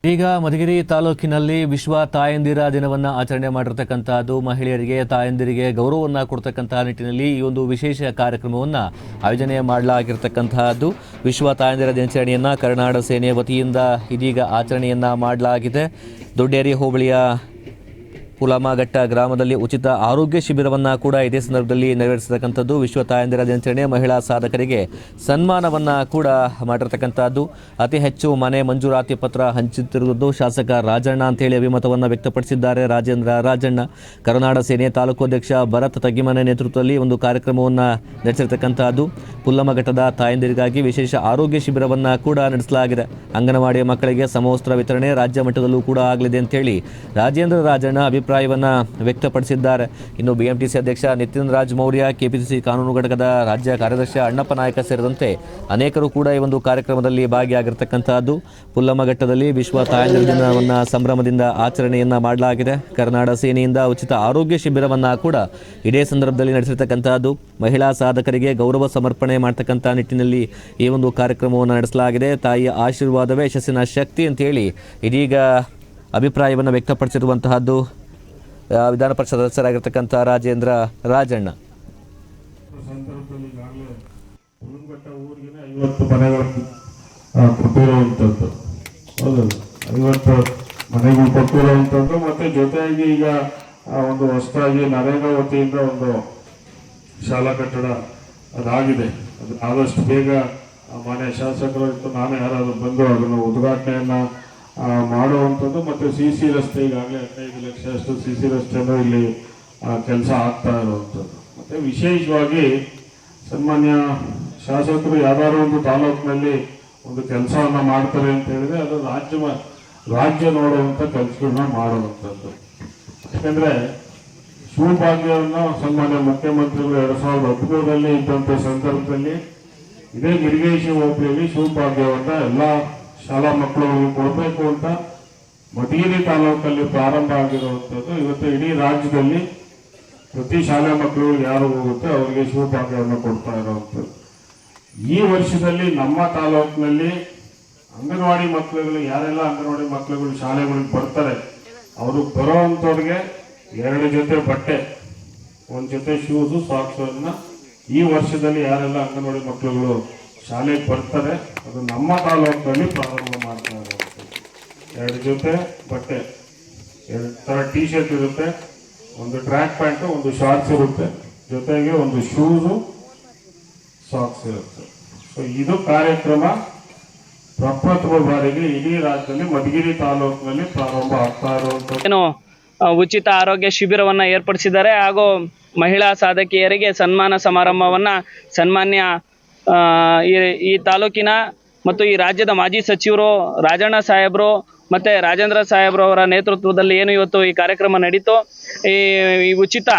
ಈಗ ಮಧುಗಿರಿ ತಾಲೂಕಿನಲ್ಲಿ ವಿಶ್ವ ತಾಯಂದಿರ ದಿನವನ್ನು ಆಚರಣೆ ಮಾಡಿರ್ತಕ್ಕಂಥದ್ದು, ಮಹಿಳೆಯರಿಗೆ ತಾಯಂದಿರಿಗೆ ಗೌರವವನ್ನು ಕೊಡ್ತಕ್ಕಂತಹ ನಿಟ್ಟಿನಲ್ಲಿ ಈ ಒಂದು ವಿಶೇಷ ಕಾರ್ಯಕ್ರಮವನ್ನು ಆಯೋಜನೆ ಮಾಡಲಾಗಿರ್ತಕ್ಕಂತಹದ್ದು. ವಿಶ್ವ ತಾಯಂದಿರ ದಿನಾಚರಣೆಯನ್ನು ಕರುನಾಡ ಸೇನೆ ವತಿಯಿಂದ ಇದೀಗ ಆಚರಣೆಯನ್ನು ಮಾಡಲಾಗಿದೆ. ದೊಡ್ಡೇರಿ ಹೋಬಳಿಯ ಹುಲಮಘಟ್ಟ ಗ್ರಾಮದಲ್ಲಿ ಉಚಿತ ಆರೋಗ್ಯ ಶಿಬಿರವನ್ನು ಕೂಡ ಇದೇ ಸಂದರ್ಭದಲ್ಲಿ ನೆರವೇರಿಸತಕ್ಕಂಥದ್ದು. ವಿಶ್ವ ತಾಯಂದಿರ ದಿನಾಚರಣೆ ಮಹಿಳಾ ಸಾಧಕರಿಗೆ ಸನ್ಮಾನವನ್ನು ಕೂಡ ಮಾಡಿರ್ತಕ್ಕಂಥದ್ದು. ಅತಿ ಹೆಚ್ಚು ಮನೆ ಮಂಜೂರಾತಿ ಪತ್ರ ಹಂಚುತ್ತಿರುವುದು ಶಾಸಕ ರಾಜಣ್ಣ ಅಂತೇಳಿ ಅಭಿಮತವನ್ನು ವ್ಯಕ್ತಪಡಿಸಿದ್ದಾರೆ. ರಾಜಣ್ಣ ಕರುನಾಡ ಸೇನೆ ತಾಲೂಕು ಅಧ್ಯಕ್ಷ ಭರತ್ ತಗ್ಗಿಮನೆ ನೇತೃತ್ವದಲ್ಲಿ ಒಂದು ಕಾರ್ಯಕ್ರಮವನ್ನು ನಡೆಸಿರ್ತಕ್ಕಂಥದ್ದು. ಹುಲ್ಲಮಘಟ್ಟದ ತಾಯಂದಿರಿಗಾಗಿ ವಿಶೇಷ ಆರೋಗ್ಯ ಶಿಬಿರವನ್ನು ಕೂಡ ನಡೆಸಲಾಗಿದೆ. ಅಂಗನವಾಡಿ ಮಕ್ಕಳಿಗೆ ಸಮವಸ್ತ್ರ ವಿತರಣೆ ರಾಜ್ಯ ಮಟ್ಟದಲ್ಲೂ ಕೂಡ ಆಗಲಿದೆ ಅಂತೇಳಿ ರಾಜಣ್ಣ ಅಭಿಪ್ರಾಯವನ್ನು ವ್ಯಕ್ತಪಡಿಸಿದ್ದಾರೆ. ಇನ್ನು ಬಿಎಂಟಿಸಿ ಅಧ್ಯಕ್ಷ ನಿತಿನ್ ರಾಜ್ ಮೌರ್ಯ, ಕೆಪಿಸಿಸಿ ಕಾನೂನು ಘಟಕದ ರಾಜ್ಯ ಕಾರ್ಯದರ್ಶಿ ಅಣ್ಣಪ್ಪ ನಾಯಕ ಸೇರಿದಂತೆ ಅನೇಕರು ಕೂಡ ಈ ಒಂದು ಕಾರ್ಯಕ್ರಮದಲ್ಲಿ ಭಾಗಿಯಾಗಿರ್ತಕ್ಕಂಥದ್ದು. ಹುಲ್ಲಮಘಟ್ಟದಲ್ಲಿ ವಿಶ್ವ ತಾಯಂದಿರ ದಿನವನ್ನು ಸಂಭ್ರಮದಿಂದ ಆಚರಣೆಯನ್ನು ಮಾಡಲಾಗಿದೆ. ಕರುನಾಡ ಸೇನೆಯಿಂದ ಉಚಿತ ಆರೋಗ್ಯ ಶಿಬಿರವನ್ನು ಕೂಡ ಇದೇ ಸಂದರ್ಭದಲ್ಲಿ ನಡೆಸಿರ್ತಕ್ಕಂಥದ್ದು. ಮಹಿಳಾ ಸಾಧಕರಿಗೆ ಗೌರವ ಸಮರ್ಪಣೆ ಮಾಡ್ತಕ್ಕಂಥ ನಿಟ್ಟಿನಲ್ಲಿ ಈ ಒಂದು ಕಾರ್ಯಕ್ರಮವನ್ನು ನಡೆಸಲಾಗಿದೆ. ತಾಯಿಯ ಆಶೀರ್ವಾದವೇ ಯಶಸ್ಸಿನ ಶಕ್ತಿ ಅಂತೇಳಿ ಇದೀಗ ಅಭಿಪ್ರಾಯವನ್ನು ವ್ಯಕ್ತಪಡಿಸಿರುವಂತಹದ್ದು ವಿಧಾನ ಪರಿಷತ್ ಸದಸ್ಯರಾಗಿರ್ತಕ್ಕಂಥ ರಾಜಣ್ಣ. ಊರಿಗೆ 50 ಮನೆಗಳು ಕೊಟ್ಟಿರುವಂಥದ್ದು, ಹೌದಲ್ಲ, 50 ಮನೆಗಳು ಕೊಟ್ಟಿರುವಂಥದ್ದು. ಮತ್ತೆ ಜೊತೆಯಾಗಿ ಈಗ ಒಂದು ಹೊಸದಾಗಿ ನರೇಗಾ ವತಿಯಿಂದ ಒಂದು ಶಾಲಾ ಕಟ್ಟಡ ಅದಾಗಿದೆ. ಅದು ಆದಷ್ಟು ಬೇಗ ಮನೆ ಶಾಸಕರು ಇತ್ತು, ನಾನೇ ಯಾರಾದರೂ ಬಂದು ಅದನ್ನು ಉದ್ಘಾಟನೆಯನ್ನ ಮಾಡುವಂಥದ್ದು. ಮತ್ತು ಸಿ ರಸ್ತೆ ಈಗಾಗಲೇ 15 ಲಕ್ಷ ಅಷ್ಟು ಸಿ ರಸ್ತೆನೂ ಇಲ್ಲಿ ಕೆಲಸ ಆಗ್ತಾ ಇರುವಂಥದ್ದು. ಮತ್ತು ವಿಶೇಷವಾಗಿ ಸನ್ಮಾನ್ಯ ಶಾಸಕರು ಯಾವ್ದಾದ್ರು ಒಂದು ತಾಲೂಕಿನಲ್ಲಿ ಒಂದು ಕೆಲಸವನ್ನು ಮಾಡ್ತಾರೆ ಅಂತ ಹೇಳಿದ್ರೆ ಅದು ರಾಜ್ಯ ನೋಡುವಂಥ ಕೆಲಸಗಳನ್ನ ಮಾಡುವಂಥದ್ದು. ಯಾಕಂದರೆ ಶಿವಭಾಗ್ಯವನ್ನು ಸನ್ಮಾನ್ಯ ಮುಖ್ಯಮಂತ್ರಿಗಳು 2013 ಇದ್ದಂಥ ಸಂದರ್ಭದಲ್ಲಿ ಇದೇ ಮಿರಿಗೇಶಿ ಹೋಬಳಿಯಲ್ಲಿ ಶಿವಭಾಗ್ಯವನ್ನು ಎಲ್ಲ ಶಾಲಾ ಮಕ್ಕಳುಗಳಿಗೆ ಕೊಡಬೇಕು ಅಂತ ಮಧುಗಿರಿ ತಾಲೂಕಲ್ಲಿ ಪ್ರಾರಂಭ ಆಗಿರುವಂಥದ್ದು. ಇವತ್ತು ಇಡೀ ರಾಜ್ಯದಲ್ಲಿ ಪ್ರತಿ ಶಾಲಾ ಮಕ್ಕಳುಗಳಿಗೆ ಯಾರು ಹೋಗುತ್ತೆ ಅವರಿಗೆ ಶಿವಭಾಗ್ಯವನ್ನು ಕೊಡ್ತಾ ಇರುವಂಥದ್ದು. ಈ ವರ್ಷದಲ್ಲಿ ನಮ್ಮ ತಾಲೂಕಿನಲ್ಲಿ ಅಂಗನವಾಡಿ ಮಕ್ಕಳುಗಳು ಯಾರೆಲ್ಲ ಅಂಗನವಾಡಿ ಮಕ್ಕಳುಗಳು ಶಾಲೆಗಳಿಗೆ ಬರ್ತಾರೆ ಅವರು ಬರೋವಂಥವ್ರಿಗೆ 2 ಜೊತೆ ಬಟ್ಟೆ, 1 ಜೊತೆ ಶೂಸು, ಸಾಕ್ಸನ್ನು ಈ ವರ್ಷದಲ್ಲಿ ಯಾರೆಲ್ಲ ಅಂಗನವಾಡಿ ಮಕ್ಕಳುಗಳು ಶಾಲೆಗೆ ಬರ್ತಾರೆ ಅದು ನಮ್ಮ ತಾಲೂಕಿನಲ್ಲಿ ಪ್ರಾರಂಭ ಮಾಡ್ತಾ ಇರುವಂಥದ್ದು. 2 ಜೊತೆ ಬಟ್ಟೆ, 2 ಥರ ಟಿ ಶರ್ಟ್ ಇರುತ್ತೆ, 1 ಟ್ರ್ಯಾಕ್ ಪ್ಯಾಂಟು, 1 ಶಾರ್ಟ್ಸ್ ಇರುತ್ತೆ, ಜೊತೆಗೆ 1 ಶೂಸು, ಸಾಕ್ಸ್ ಇರುತ್ತೆ. ಸೊ ಇದು ಕಾರ್ಯಕ್ರಮ ಪ್ರಪ್ರಥಮ ಬಾರಿಗೆ ಇಡೀ ರಾಜ್ಯದಲ್ಲಿ ಮಧುಗಿರಿ ತಾಲೂಕಿನಲ್ಲಿ ಪ್ರಾರಂಭ ಆಗ್ತಾ ಇರುವಂಥದ್ದು. ಉಚಿತ ಆರೋಗ್ಯ ಶಿಬಿರವನ್ನು ಏರ್ಪಡಿಸಿದ್ದಾರೆ. ಹಾಗೂ ಮಹಿಳಾ ಸಾಧಕಿಯರಿಗೆ ಸನ್ಮಾನ ಸಮಾರಂಭವನ್ನು ಸನ್ಮಾನ್ಯ ಈ ತಾಲೂಕಿನ ಮತ್ತು ಈ ರಾಜ್ಯದ ಮಾಜಿ ಸಚಿವರು ರಾಜಣ್ಣ ಸಾಹೇಬರು ಮತ್ತು ರಾಜೇಂದ್ರ ಸಾಹೇಬ್ರವರ ನೇತೃತ್ವದಲ್ಲಿ ಏನು ಇವತ್ತು ಈ ಕಾರ್ಯಕ್ರಮ ನಡೀತು, ಈ ಉಚಿತ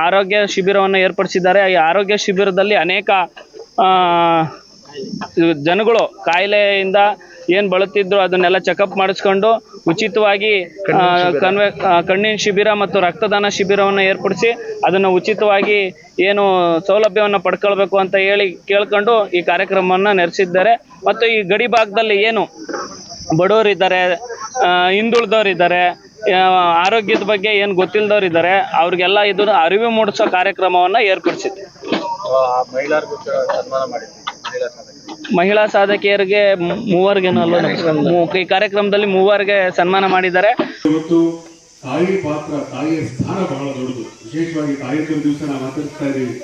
ಆರೋಗ್ಯ ಶಿಬಿರವನ್ನು ಏರ್ಪಡಿಸಿದ್ದಾರೆ. ಈ ಆರೋಗ್ಯ ಶಿಬಿರದಲ್ಲಿ ಅನೇಕ ಜನಗಳು ಕಾಯಿಲೆಯಿಂದ ಏನು ಬಳಲ್ತಿದ್ರು ಅದನ್ನೆಲ್ಲ ಚೆಕಪ್ ಮಾಡಿಸ್ಕೊಂಡು ಉಚಿತವಾಗಿ ಕಣ್ಣಿನ ಶಿಬಿರ ಮತ್ತು ರಕ್ತದಾನ ಶಿಬಿರವನ್ನು ಏರ್ಪಡಿಸಿ ಅದನ್ನು ಉಚಿತವಾಗಿ ಏನು ಸೌಲಭ್ಯವನ್ನು ಪಡ್ಕೊಳ್ಬೇಕು ಅಂತ ಹೇಳಿ ಕೇಳ್ಕೊಂಡು ಈ ಕಾರ್ಯಕ್ರಮವನ್ನು ನಡೆಸಿದ್ದಾರೆ. ಮತ್ತು ಈ ಗಡಿ ಭಾಗದಲ್ಲಿ ಏನು ಬಡವರಿದ್ದಾರೆ, ಹಿಂದುಳಿದವರಿದ್ದಾರೆ, ಆರೋಗ್ಯದ ಬಗ್ಗೆ ಏನು ಗೊತ್ತಿಲ್ಲದವ್ರು ಇದ್ದಾರೆ, ಅವ್ರಿಗೆಲ್ಲ ಇದನ್ನು ಅರಿವು ಮೂಡಿಸೋ ಕಾರ್ಯಕ್ರಮವನ್ನು ಏರ್ಪಡಿಸಿದೆ. ಮಹಿಳಾ ಸಾಧಕಿಯರಿಗೆ 3 ಈ ಕಾರ್ಯಕ್ರಮದಲ್ಲಿ 3 ಸನ್ಮಾನ ಮಾಡಿದ್ದಾರೆ. ಇವತ್ತು ತಾಯಿ ಪಾತ್ರ, ತಾಯಿಯ ಸ್ಥಾನ ಬಹಳ ದೊಡ್ಡದು. ವಿಶೇಷವಾಗಿ ತಾಯಂದಿರ ದಿವಸ ನಾವು ಆಚರಿಸ್ತಾ ಇದ್ದೀವಿ.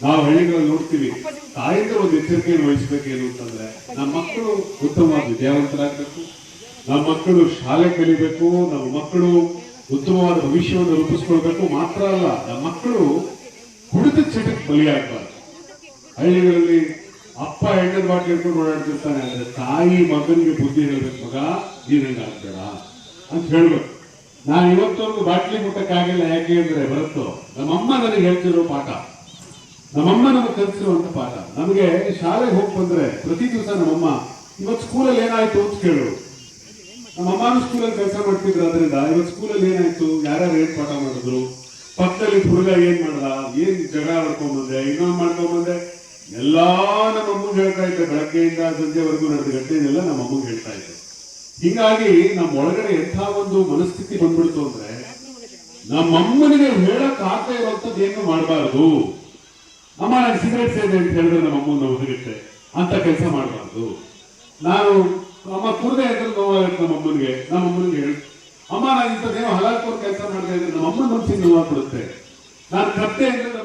ನಾವು ಹಳ್ಳಿಗಳಲ್ಲಿ ನೋಡ್ತೀವಿ ತಾಯಂದಿರ ಒಂದು ಎಚ್ಚರಿಕೆಯನ್ನು ವಹಿಸಬೇಕೇನು ಅಂತಂದ್ರೆ ನಮ್ಮ ಮಕ್ಕಳು ಉತ್ತಮವಾದ ವಿದ್ಯಾವಂತರಾಗಬೇಕು, ನಮ್ಮ ಮಕ್ಕಳು ಶಾಲೆ ಕಲಿಬೇಕು, ನಮ್ಮ ಮಕ್ಕಳು ಉತ್ತಮವಾದ ಭವಿಷ್ಯವನ್ನು ರೂಪಿಸ್ಕೊಳ್ಬೇಕು. ಮಾತ್ರ ಅಲ್ಲ, ನಮ್ಮ ಮಕ್ಕಳು ಕುಡಿತ ಚಟಕ್ಕೆ ಬಲಿಯಾಗಬಾರ್ದು. ಹಳ್ಳಿಗಳಲ್ಲಿ ಅಪ್ಪ ಎಣ್ಣದ ಬಾಟ್ಲಿ ಹಿಡ್ಕೊಂಡು ಓಡಾಡ್ತಿರ್ತಾನೆ, ಅಂದ್ರೆ ತಾಯಿ ಮಗನಿಗೆ ಬುದ್ಧಿ ಹೇಳ್ಬೇಕು, ಮಗ ನೀರಂಗಾಗ್ಬೇಡ ಅಂತ ಹೇಳ್ಬೇಕು. ನಾನು ಇವತ್ತವರೆಗೂ ಬಾಟ್ಲಿ ಮುಟ್ಟಕ್ಕಾಗಿಲ್ಲ. ಯಾಕೆ ಅಂದ್ರೆ ಬರುತ್ತೋ ನಮ್ಮಮ್ಮ ನನಗೆ ಹೇಳ್ತಿರೋ ಪಾಠ, ನಮ್ಮಮ್ಮ ನಮಗೆ ಕಲಿಸಿರುವಂತ ಪಾಠ. ನಮಗೆ ಶಾಲೆಗೆ ಹೋಗಿ ಬಂದ್ರೆ ಪ್ರತಿ ದಿವಸ ನಮ್ಮಮ್ಮ ಇವತ್ತು ಸ್ಕೂಲಲ್ಲಿ ಏನಾಯ್ತು ಅಂತ ಕೇಳೋರು. ನಮ್ಮಮ್ಮನೂ ಸ್ಕೂಲಲ್ಲಿ ಕೆಲಸ ಮಾಡ್ತಿದ್ರು. ಅದರಿಂದ ಇವತ್ತು ಸ್ಕೂಲಲ್ಲಿ ಏನಾಯ್ತು, ಯಾರ್ಯಾರು ಏನ್ ಪಾಠ ಮಾಡಿದ್ರು, ಪಕ್ಕದಲ್ಲಿ ಹುಡುಗ ಏನ್ ಮಾಡ್ದ, ಏನ್ ಜಗಳ ಆಡ್ಕೊಂಡ್ಬಂದೆ, ಇನ್ನೊಂದು ಮಾಡ್ಕೊಂಡ್ಬಂದೆ, ಎಲ್ಲಾ ನಮ್ಮ ಅಮ್ಮಗೆ ಹೇಳ್ತಾ ಇದ್ದೆ. ಬೆಳಗ್ಗೆಯಿಂದ ಸಂಜೆವರೆಗೂ ನಡೆದ ಘಟನೆಯನ್ನೆಲ್ಲ ನಮ್ಮ ಅಮ್ಮಗೆ ಹೇಳ್ತಾ ಇದ್ದೆ. ಹೀಗಾಗಿ ನಮ್ಮ ಒಳಗಡೆ ಎಂಥ ಒಂದು ಮನಸ್ಥಿತಿ ಬಂದ್ಬಿಡ್ತು ಅಂದ್ರೆ ನಮ್ಮಮ್ಮನಿಗೆ ಹೇಳಕ್ ಆಗ್ತಾ ಇರುವಂತದ್ದು ಏನು ಮಾಡಬಾರ್ದು. ಅಮ್ಮ ನಾನು ಸಿಗರೇಟ್ ಸೇದೆ ಅಂತ ಹೇಳಿದ್ರೆ ನಮ್ಮ ಅಮ್ಮನ ಹೊರಗಿಟ್ಟೆ ಅಂತ ಕೆಲಸ ಮಾಡಬಾರ್ದು. ನಾನು ಅಮ್ಮ ಕುರ್ದೆ ಅಂದ್ರೆ ನೋವಾಗುತ್ತೆ ನಮ್ಮ ಅಮ್ಮನಿಗೆ ಹೇಳಿ ಅಮ್ಮ ನಾನು ಇಂಥದ್ದೇನೋ ಹಲಾಕೋರ್ ಕೆಲಸ ಮಾಡ್ತಾ ಇದ್ರೆ ನಮ್ಮ ಅಮ್ಮನ ಮನಸ್ಸಿಗೆ ನೋವಾಗ್ಬಿಡುತ್ತೆ. ನಾನು ಕತ್ತೆ ಅಂದ್ರೆ